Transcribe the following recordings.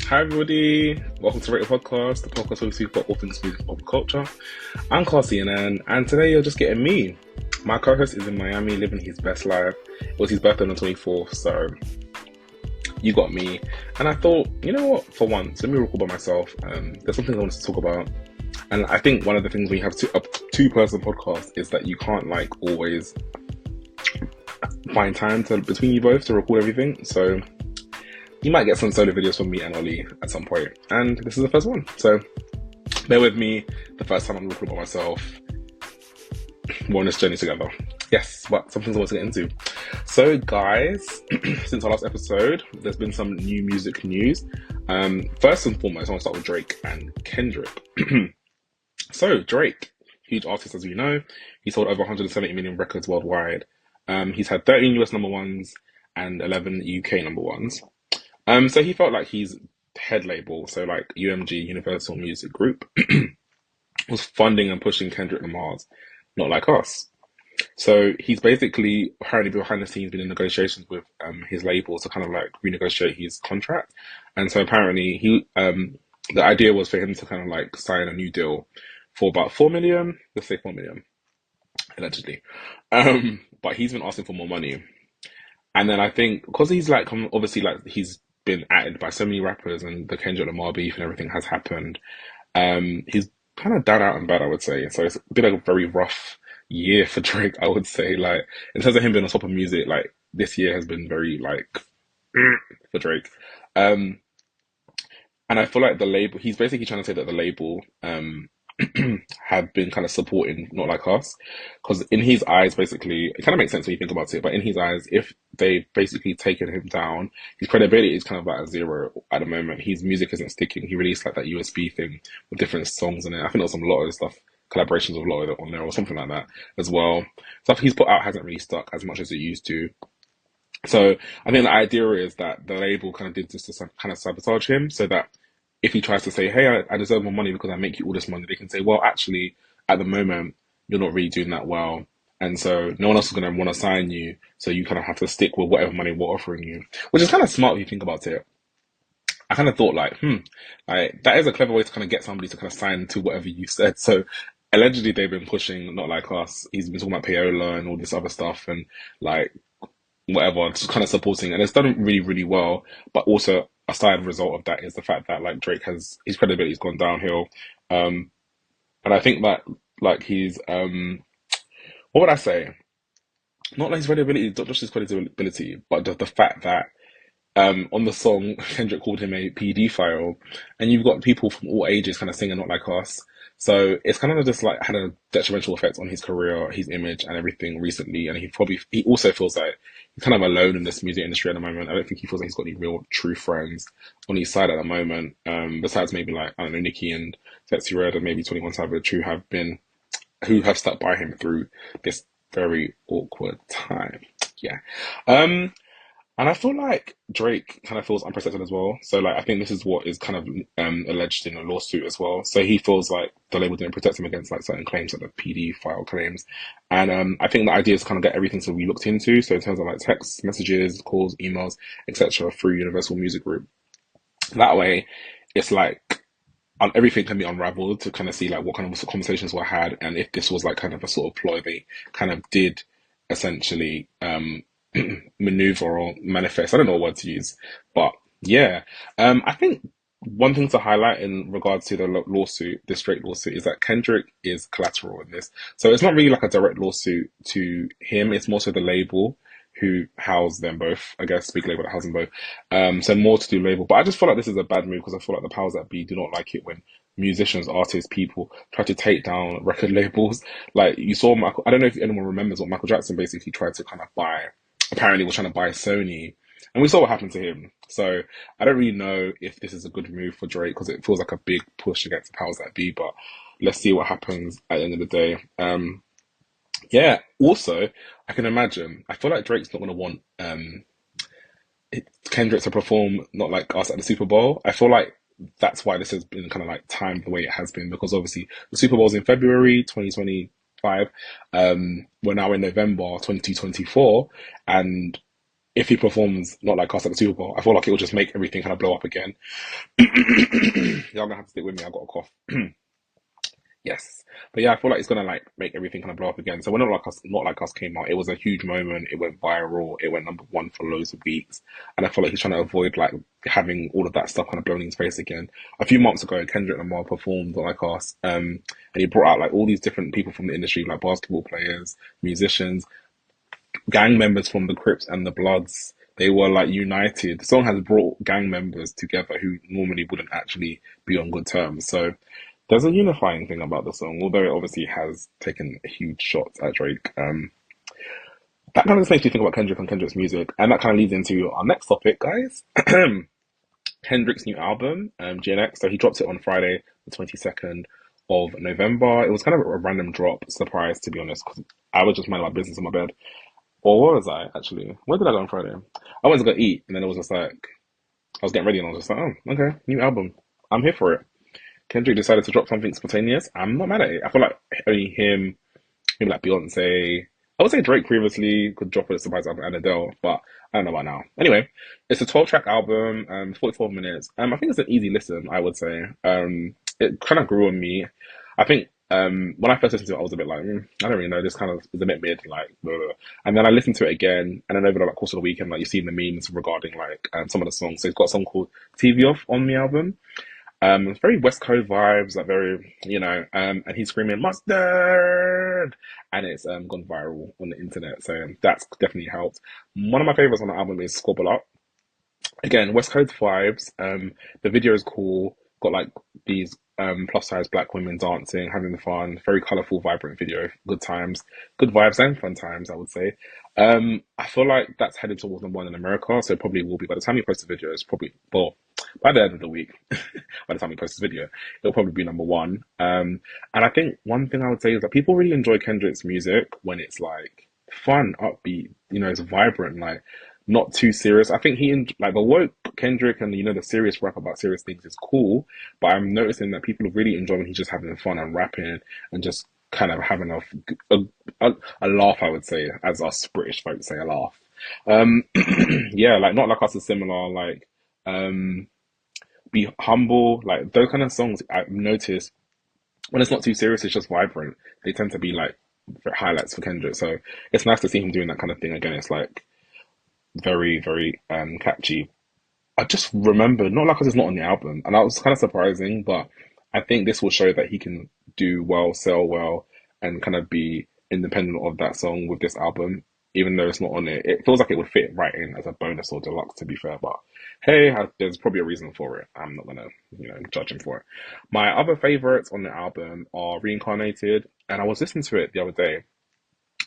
Hi everybody, welcome to Rate the Podcast, the podcast where we speak about all things music and pop culture. I'm Carl CNN, and today you're just getting me. My co-host is in Miami living his best life. It was his birthday on the 24th, so you got me. And I thought, you know what, for once, let me record by myself. There's something I wanted to talk about. And I think one of the things when you have a two-person podcast is that you can't always find time between you both to record everything. So you might get some solo videos from me and Ollie at some point. And this is the first one. So bear with me, the first time I'm recording by myself. We're on this journey together. Yes, but some things I want to get into. So guys, since our last episode, there's been some new music news. First and foremost, I want to start with Drake and Kendrick. So Drake, huge artist as we know, he sold over 170 million records worldwide. He's had 13 US number ones and 11 UK number ones. So he felt like his head label, so like UMG, Universal Music Group, was funding and pushing Kendrick Lamar's Not Like Us. So he's basically apparently behind the scenes been in negotiations with his label to kind of like renegotiate his contract. And so apparently the idea was for him to kind of like sign a new deal for about 4 million, let's say 4 million, allegedly. But he's been asking for more money. And then I think because he's like obviously like he's been added by so many rappers and the Kendrick Lamar beef and everything has happened. He's kind of down out and bad, I would say. So it's been a very rough year for Drake, I would say. Like in terms of him being on top of music, like this year has been very for Drake. And I feel like the label, he's basically trying to say that the label have been kind of supporting Not Like Us, because in his eyes, basically, it kind of makes sense when you think about it, but in his eyes, if they've basically taken him down, his credibility is kind of at a zero at the moment. His music isn't sticking. He released like that USB thing with different songs in it. I think there was a lot of stuff, collaborations with a lot of it on there or something like that as well. Stuff he's put out hasn't really stuck as much as it used to. So I think the idea is that the label kind of did this to kind of sabotage him so that if he tries to say, hey, I deserve more money because I make you all this money, they can say, well, actually, at the moment, you're not really doing that well. And so no one else is going to want to sign you. So you kind of have to stick with whatever money we're offering you, which is kind of smart if you think about it. I kind of thought that is a clever way to kind of get somebody to kind of sign to whatever you said. So allegedly they've been pushing Not Like Us. He's been talking about payola and all this other stuff and like whatever, just kind of supporting, and it's done really, really well. But also a side result of that is the fact that like Drake has his credibility's gone downhill, and I think that like he's what would I say? Not like his credibility, not just his credibility, but the fact that on the song Kendrick called him a PD file, and you've got people from all ages kind of singing Not Like Us. So it's kind of just like had a detrimental effect on his career, his image, and everything recently. And he also feels like he's kind of alone in this music industry at the moment. I don't think he feels like he's got any real true friends on his side at the moment. Besides maybe like I don't know Nicki and Sexy Red and maybe 21 Savage who have stuck by him through this very awkward time. Yeah. And I feel like Drake kind of feels unprotected as well. So like I think this is what is kind of alleged in a lawsuit as well. So he feels like the label didn't protect him against like certain claims, like the PD file claims. And I think the idea is to kind of get everything to be looked into. So in terms of like text messages, calls, emails, etc., through Universal Music Group. That way, it's like everything can be unraveled to kind of see like what kind of conversations were had, and if this was like kind of a sort of ploy they kind of did essentially maneuver or manifest. I don't know what word to use, but yeah. I think one thing to highlight in regards to the lawsuit, this Drake lawsuit, is that Kendrick is collateral in this. So it's not really like a direct lawsuit to him. It's more so the label who house them both. I guess big label that house them both. So more to do label. But I just feel like this is a bad move because I feel like the powers that be do not like it when musicians, artists, people try to take down record labels. Like you saw Michael. I don't know if anyone remembers what Michael Jackson basically tried to kind of buy. Apparently, was trying to buy Sony, and we saw what happened to him. So I don't really know if this is a good move for Drake because it feels like a big push against the powers that be. But let's see what happens at the end of the day. Yeah. Also, I can imagine. I feel like Drake's not going to want Kendrick to perform Not Like Us at the Super Bowl. I feel like that's why this has been kind of like timed the way it has been because obviously the Super Bowl's in February 2025. We're now in November 2024, and if he performs not like us at the Super Bowl, I feel like it will just make everything kind of blow up again. Y'all gonna have to stick with me. I got a cough. Yes, but yeah, I feel like it's gonna like make everything kind of blow up again. So when not like us came out, it was a huge moment. It went viral. It went number one for loads of weeks, and I feel like he's trying to avoid like having all of that stuff kind of blown in his face again. A few months ago, Kendrick Lamar performed on like us, and he brought out like all these different people from the industry, like basketball players, musicians, gang members from the Crips and the Bloods. They were like united. The song has brought gang members together who normally wouldn't actually be on good terms. So there's a unifying thing about the song, although it obviously has taken a huge shot at Drake. That kind of just makes me think about Kendrick and Kendrick's music, and that kind of leads into our next topic, guys. Kendrick's new album, GNX. So he dropped it on Friday, the 22nd of November. It was kind of a random drop, surprise to be honest, because I was just minding my business in my bed. Or where was I actually? Where did I go on Friday? I went to go eat, and then it was just like I was getting ready, and I was just like, oh, okay, new album. I'm here for it. Kendrick decided to drop something spontaneous. I'm not mad at it. I feel like only him, maybe like Beyonce. I would say Drake previously could drop a surprise album and Adele, but I don't know about now. Anyway, it's a 12-track album, 44 minutes. I think it's an easy listen, I would say. It kind of grew on me. I think when I first listened to it, I was a bit like, I don't really know. This kind of is a bit mid, like, blah, blah, blah. And then I listened to it again, and then over the like, course of the weekend, like you've seen the memes regarding like some of the songs. So it's got a song called TV Off on the album. It's very West Coast vibes, like very, and he's screaming mustard, and it's gone viral on the internet, so that's definitely helped. One of my favorites on the album is Squabble Up. Again, West Coast vibes. The video is cool. Got like these plus size black women dancing, having fun. Very colorful, vibrant video. Good times, good vibes, and fun times. I would say. I feel like that's headed towards number one in America, so it probably will be by the time you post the video. It's probably well by the end of the week. By the time you post this video, it'll probably be number one. And I think one thing I would say is that people really enjoy Kendrick's music when it's like fun, upbeat. It's vibrant, like not too serious. I think like the woke Kendrick and the serious rap about serious things is cool, but I'm noticing that people really enjoy when he's just having fun and rapping and just kind of having a laugh. I would say, as us British folks say, a laugh. Um, yeah, like not like us is similar. Like be humble. Like those kind of songs, I've noticed when it's not too serious, it's just vibrant. They tend to be like highlights for Kendrick. So it's nice to see him doing that kind of thing again. It's like very, very catchy. I just remember, not like it's not on the album, and that was kind of surprising, but I think this will show that he can do well, sell well, and kind of be independent of that song with this album, even though it's not on it. It feels like it would fit right in as a bonus or deluxe, to be fair, but hey, there's probably a reason for it. I'm not gonna, judge him for it. My other favorites on the album are Reincarnated, and I was listening to it the other day.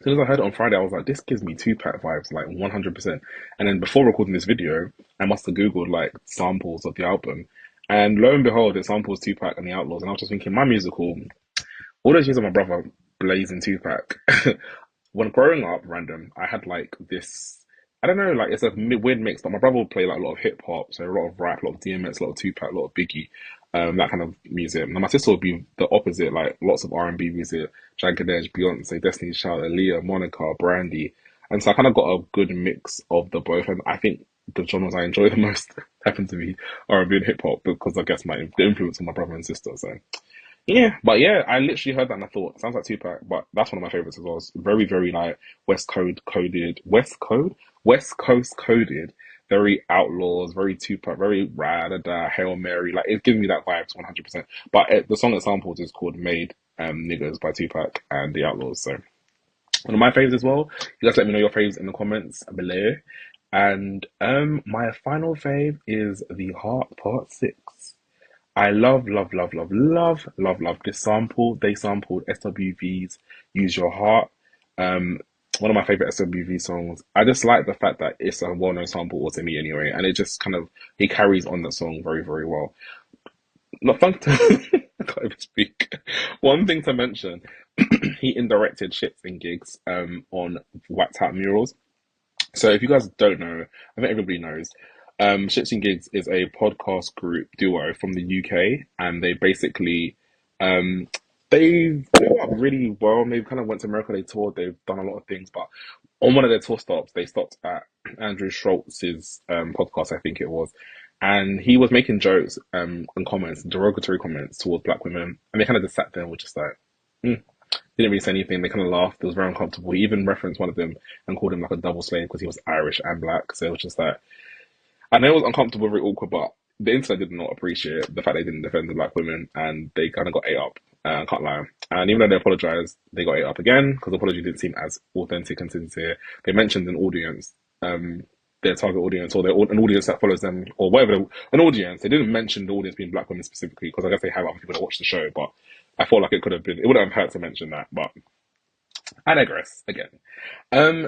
As soon as I heard it on Friday, I was like, this gives me Tupac vibes, like 100%. And then before recording this video, I must have Googled like samples of the album. And lo and behold, it samples Tupac and the Outlaws. And I was just thinking, my musical, all those years of my brother blazing Tupac. When growing up, random, I had like this, I don't know, like it's a weird mix, but my brother would play like a lot of hip hop, so a lot of rap, a lot of DMX, a lot of Tupac, a lot of Biggie, that kind of music. And my sister would be the opposite, like lots of R&B music, Jagged Edge, Beyonce, Destiny's Child, Aaliyah, Monica, Brandy. And so I kind of got a good mix of the both. And I think the genres I enjoy the most happen to be R&B and hip hop because I guess the influence of my brother and sister. So yeah, but yeah, I literally heard that and I thought, sounds like Tupac, but that's one of my favorites as well. It's very, very like West Coast coded, very outlaws, very Tupac, very rad, Hail Mary. Like it's giving me that vibes 100%. But the song it samples is called Made Niggas by Tupac and the Outlaws. So one of my faves as well. You guys let me know your faves in the comments below. And my final fave is The Heart Part 6. I love, love, love, love, love, love, love this sample. They sampled SWV's Use Your Heart. One of my favorite SWV songs. I just like the fact that it's a well-known sample to me anyway, and it just kind of he carries on the song very, very well. Not fun to I can't even speak. One thing to mention, he indirected shits and gigs on White Hat murals. So if you guys don't know, I think everybody knows. Shits and Gigs is a podcast group duo from the UK, and they basically they blew up really well. They kind of went to America, they toured, they've done a lot of things, but on one of their tour stops, they stopped at Andrew Schultz's podcast, I think it was, and he was making jokes and comments, derogatory comments towards black women, and they kind of just sat there and were just like, mm. Didn't really say anything. They kind of laughed. It was very uncomfortable. He even referenced one of them and called him like a double slave because he was Irish and black. So it was just like, I know it was uncomfortable, very awkward, but the internet did not appreciate the fact they didn't defend the black women and they kind of got ate up. I can't lie. And even though they apologized, they got ate up again because the apology didn't seem as authentic and sincere. They mentioned an audience, their target audience, or an audience that follows them, or whatever, an audience. They didn't mention the audience being black women specifically because I guess they have other people that watch the show, but I feel like it could have been, it wouldn't have hurt to mention that, but I digress again.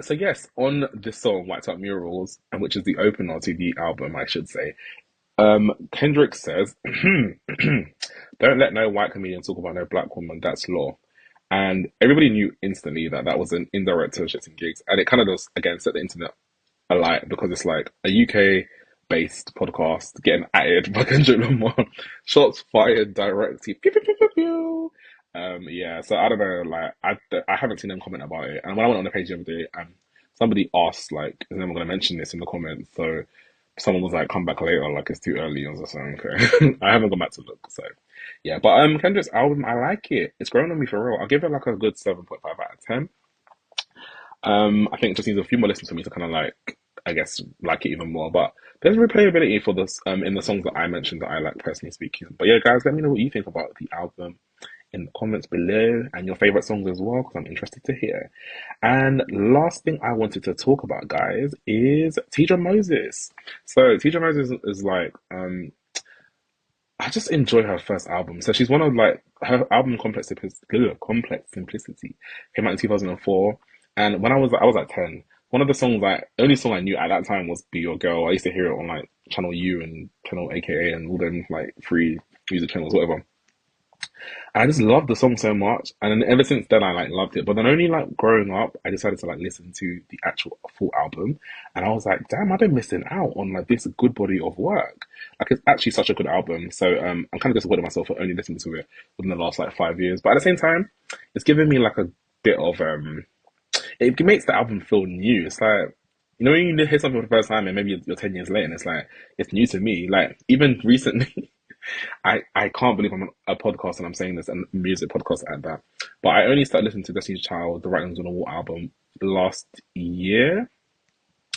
So yes, on this song, White Top Murals, and which is the opener to the album, I should say, Kendrick says, "Don't let no white comedian talk about no black woman. That's law." And everybody knew instantly that that was an indirect to shits and gigs, and it kind of does again set the internet alight because it's like a UK based podcast getting added by Kendrick Lamar. Shots fired directly. Pew, pew, pew, pew, pew. Yeah, so I don't know, like I haven't seen them comment about it. And when I went on the page the other day, somebody asked like, is anyone gonna mention this in the comments? So someone was like, come back later, like it's too early. I was just like, okay. I haven't gone back to look, so yeah. But Kendrick's album, I like it. It's grown on me for real. I'll give it like a good 7.5 out of 10. I think it just needs a few more listens for me to kind of like, I guess, like it even more. But there's replayability for this in the songs that I mentioned that I like personally speaking. But yeah, guys, let me know what you think about the album in the comments below and your favorite songs as well, because I'm interested to hear. And last thing I wanted to talk about, guys, is Teedra Moses. So Teedra Moses is like, I just enjoy her first album. So she's one of like her album Complex Simplicity came out in 2004, and when I was like 10. One of the songs like only song I knew at that time was "Be Your Girl." I used to hear it on like Channel U and Channel AKA and all them like free music channels, whatever. I just loved the song so much, and then ever since then I like loved it. But then only like growing up, I decided to like listen to the actual full album, and I was like, damn, I've been missing out on like this good body of work. Like it's actually such a good album. So I'm kind of disappointed in myself for only listening to it within the last like 5 years. But at the same time, it's given me like a bit of it makes the album feel new. It's like, you know, when you hear something for the first time and maybe you're 10 years late and it's like, it's new to me. Like, even recently, I can't believe I'm on a podcast and I'm saying this, and music podcast at that. But I only started listening to Destiny's Child, the Writings on the Wall album last year,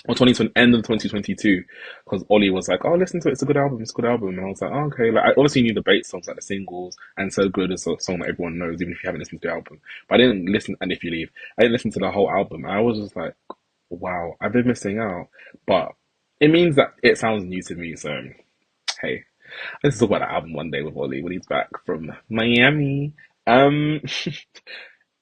or 2020, end of 2022, because Ollie was like, oh, listen to it, it's a good album, it's a good album. And I was like, oh, okay. Like, I obviously knew the bait songs, like the singles, and So Good is a song that everyone knows, even if you haven't listened to the album. But I didn't listen, and If You Leave, I didn't listen to the whole album. And I was just like, wow, I've been missing out. But it means that it sounds new to me, so hey. Let's talk about the album one day with Ollie when he's back from Miami. What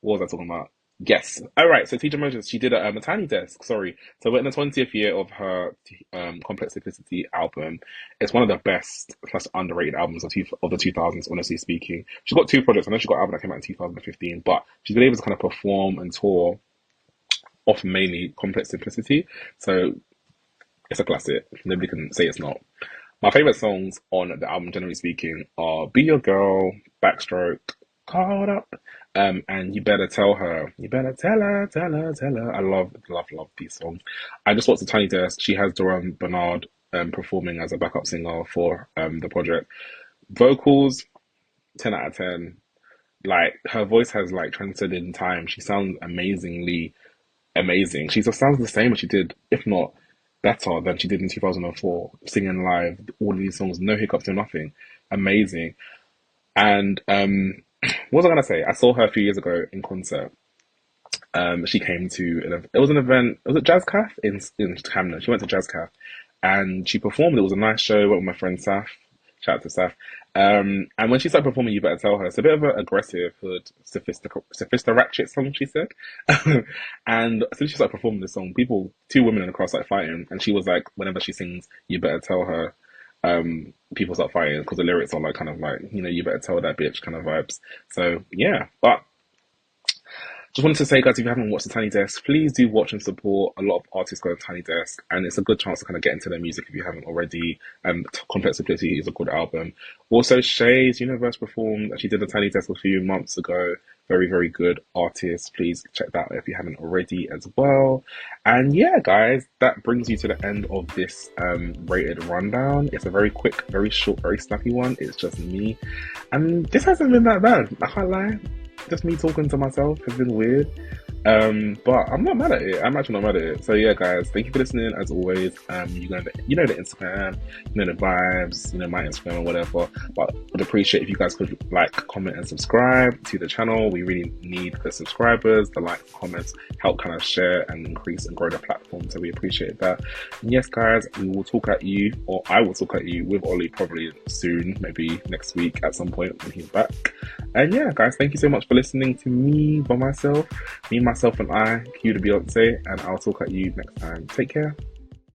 was I talking about? Yes. All right. So Teedra Moses, she did a Tiny Desk. Sorry. So we're in the 20th year of her Complex Simplicity album. It's one of the best plus underrated albums of the 2000s, honestly speaking. She got two projects. I know she got an album that came out in 2015, but she's been able to kind of perform and tour off mainly Complex Simplicity. So it's a classic. Nobody can say it's not. My favorite songs on the album, generally speaking, are "Be Your Girl," "Backstroke," "Caught Up," and "You Better Tell Her." You better tell her, tell her, tell her. I love these songs. I just watched the Tiny Desk. She has Duran Bernard performing as a backup singer for the project. Vocals, 10 out of 10. Like, her voice has like transcended in time. She sounds amazingly amazing. She just sounds the same as she did, if not better than she did in 2004, singing live, all of these songs, no hiccups, no nothing. Amazing. And what was I gonna say? I saw her a few years ago in concert. She came to it was an event. Was it Jazz Caf in Camden? She went to Jazz Caf, and she performed. It was a nice show. Went with my friend Saf. Shout out to Saf. And when she started performing, You Better Tell Her. It's a bit of an aggressive, hood, ratchet song, she said. And as soon as she started performing this song, two women in the crowd started fighting. And she was like, whenever she sings You Better Tell Her, people start fighting because the lyrics are like kind of like, you know, you better tell that bitch kind of vibes. So yeah, but just wanted to say, guys, if you haven't watched the Tiny Desk, please do watch and support. A lot of artists go to Tiny Desk, and it's a good chance to kind of get into their music if you haven't already. Complex Simplicity is a good album. Also, Shay's Universe performed. She did a Tiny Desk a few months ago. Very, very good artist. Please check that out if you haven't already as well. And yeah, guys, that brings you to the end of this rated rundown. It's a very quick, very short, very snappy one. It's just me. And this hasn't been that bad. I can't lie. Just me talking to myself has been weird. But I'm not mad at it. I'm actually not mad at it. So yeah, guys, thank you for listening. As always, you know the Instagram, you know the vibes, you know my Instagram or whatever. But would appreciate if you guys could like, comment, and subscribe to the channel. We really need the subscribers, the likes, comments, help kind of share and increase and grow the platform. So we appreciate that. And yes, guys, we will talk at you, or I will talk at you with Ollie probably soon, maybe next week at some point when he's back. And yeah, guys, thank you so much for listening to me by myself, and I, Q the Beyonce, and I'll talk at you next time. Take care.